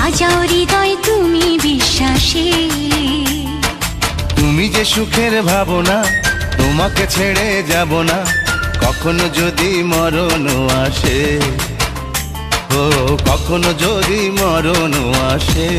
সাজাও হৃদয় তুমি বিশ্বাসে। তুমি যে সুখের ভাবনা, তোমাকে ছেড়ে যাব না কখনো যদি মরণ আসে। ও কখনো যদি মরণ আসে।